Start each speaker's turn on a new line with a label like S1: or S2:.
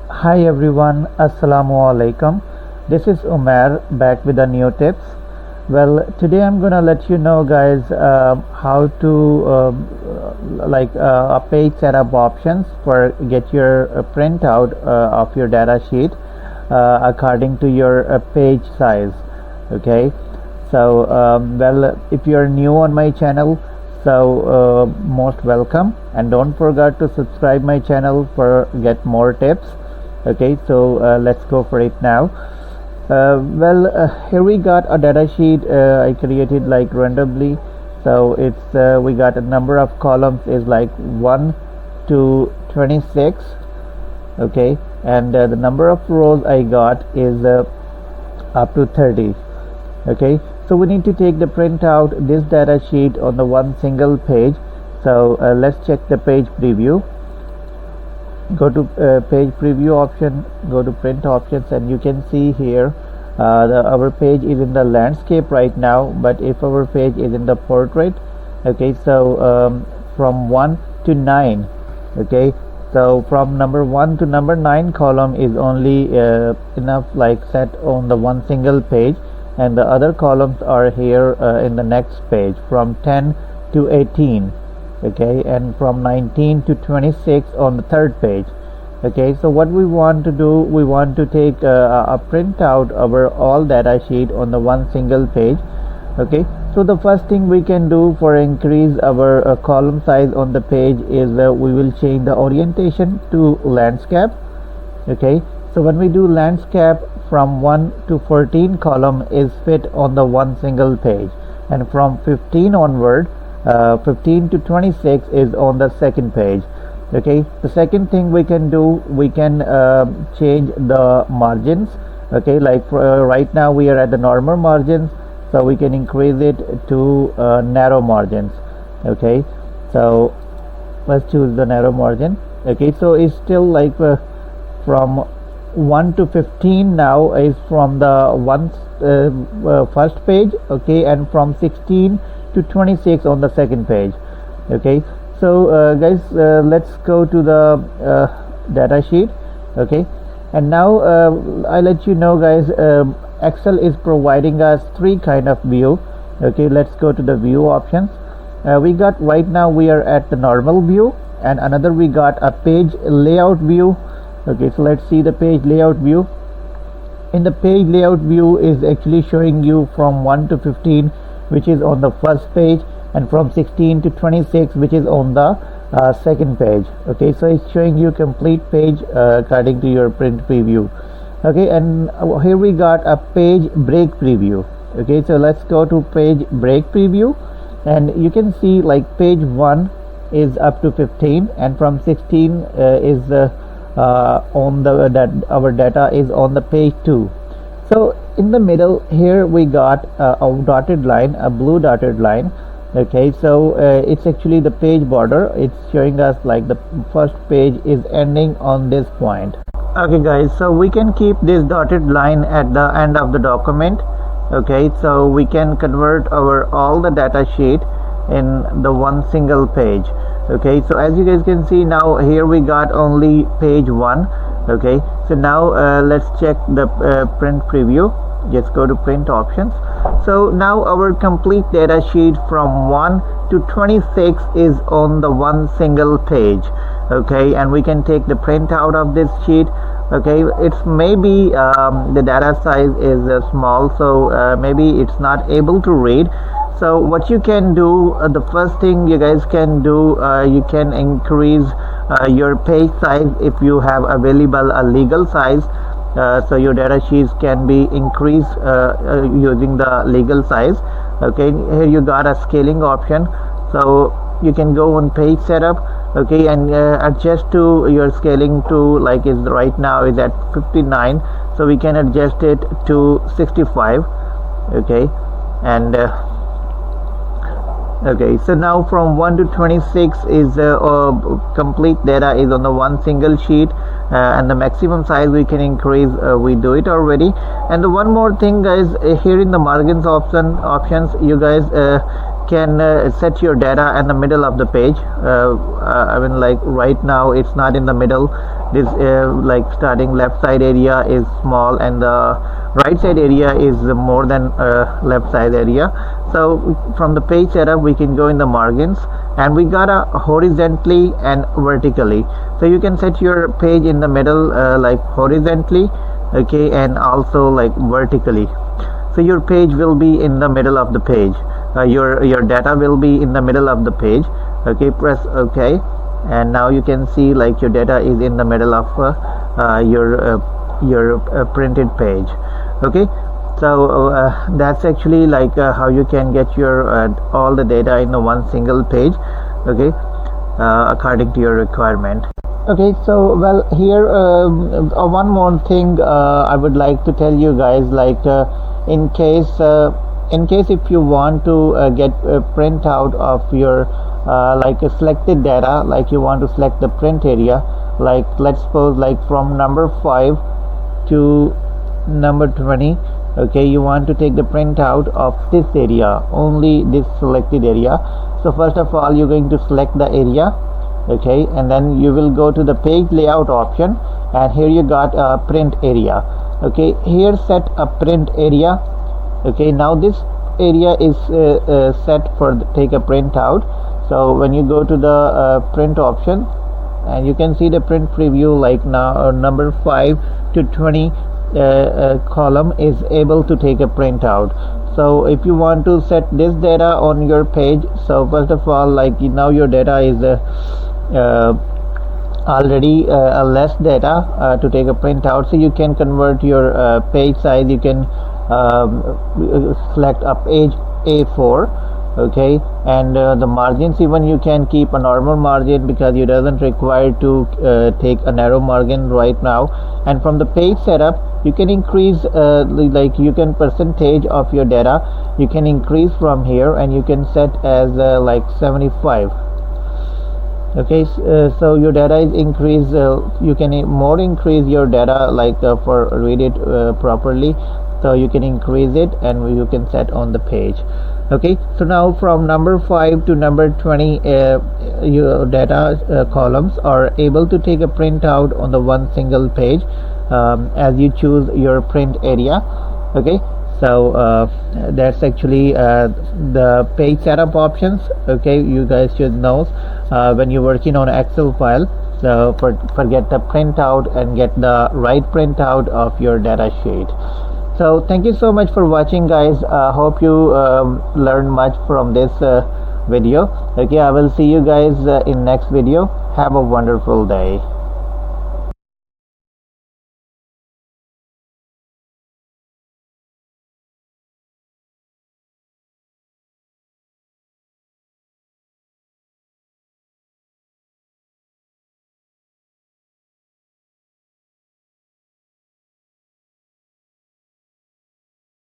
S1: Hi everyone, Assalam O Alikum. This is Umar back with a new tips. Well, today I'm gonna let you know, guys, how to a page setup options for get your printout of your data sheet according to your page size. Okay, so if you're new on my channel, so most welcome, and don't forget to subscribe my channel for get more tips. Okay, so let's go for it now. Here we got a data sheet I created like randomly. So it's we got a number of columns is like 1 to 26. Okay, and the number of rows I got is up to 30. Okay, so we need to take the printout this data sheet on the one single page. So let's check the page preview. Go to page preview option, go to print options, and you can see here our page is in the landscape right now, but if our page is in the portrait, okay, so from 1 to 9, okay, so from number 1 to number 9 column is only enough like set on the one single page, and the other columns are here in the next page from 10 to 18. Okay, and from 19 to 26 on the third page. Okay, so what we want to do, we want to take a printout of our all data sheet on the one single page. Okay, so the first thing we can do for increase our column size on the page is we will change the orientation to landscape. Okay, so when we do landscape, from 1 to 14 column is fit on the one single page, and from 15 onward 15 to 26 is on the second page. Okay, the second thing we can do, we can change the margins. Okay, like right now we are at the normal margins, so we can increase it to narrow margins. Okay, so let's choose the narrow margin. Okay, so it's still like from 1 to 15 now is from the first page. Okay, and from 16 to 26 on the second page. Okay, so guys, let's go to the data sheet. Okay, and now I let you know, guys, Excel is providing us three kind of view. Okay, let's go to the view options. We got right now we are at the normal view, and another we got a page layout view. Okay, so let's see the page layout view. In the page layout view is actually showing you from 1 to 15, which is on the first page, and from 16 to 26, which is on the second page. Okay, so it's showing you complete page according to your print preview. Okay, and here we got a page break preview. Okay, so let's go to page break preview, and you can see like page 1 is up to 15, and from 16 is on the that our data is on the page 2. So in the middle here we got a dotted line, a blue dotted line. Okay, so it's actually the page border. It's showing us like the first page is ending on this point. Okay guys, so we can keep this dotted line at the end of the document. Okay, so we can convert our all the data sheet in the one single page. Okay, so as you guys can see now, here we got only page 1. Okay, so now let's check the print preview. Just go to print options. So now our complete data sheet from 1 to 26 is on the one single page. Okay, and we can take the print out of this sheet. Okay, it's maybe the data size is small, so maybe it's not able to read. So what you can do, the first thing you guys can do, you can increase your page size if you have available a legal size. So your data sheets can be increased using the legal size. Okay, here you got a scaling option, so you can go on page setup. Okay, and adjust to your scaling to like is right now is at 59, so we can adjust it to 65. Okay, and okay, so now from 1 to 26 is complete data is on the one single sheet, and the maximum size we can increase, we do it already. And the one more thing, guys, here in the margins options, you guys can set your data in the middle of the page. I mean, like right now it's not in the middle this like starting left side area is small and the right side area is more than left side area. So from the page setup we can go in the margins, and we got a horizontally and vertically. So you can set your page in the middle like horizontally, okay, and also like vertically. So your page will be in the middle of the page, your data will be in the middle of the page, okay. Press OK, and now you can see like your data is in the middle of your printed page, okay. So that's actually like how you can get your all the data in the one single page, okay, according to your requirement. Okay, so well here one more thing I would like to tell you guys, like in case if you want to get a printout of your like a selected data, like you want to select the print area, like let's suppose like from number 5 to number 20, okay, you want to take the printout of this area, only this selected area. So first of all you're going to select the area, okay, and then you will go to the page layout option, and here you got a print area, okay. Here set a print area, okay. Now this area is set for take a printout. So when you go to the print option, and you can see the print preview, like now number 5 to 20 column is able to take a printout. So if you want to set this data on your page, so first of all, like now your data is already less data to take a printout, so you can convert your page size. You can select a page A4, okay, and the margins even you can keep a normal margin because you doesn't require to take a narrow margin right now. And from the page setup you can increase like you can percentage of your data you can increase from here, and you can set as like 75, okay. So your data is increased, you can more increase your data like for read it properly, so you can increase it and you can set on the page, okay. So now from number 5 to number 20 your data columns are able to take a printout on the one single page as you choose your print area, okay. So that's actually the page setup options, okay. You guys should know when you're working on Excel file, so forget the printout and get the right printout of your data sheet. So thank you so much for watching, guys. Hope you learned much from this video, okay. I will see you guys in next video. Have a wonderful day.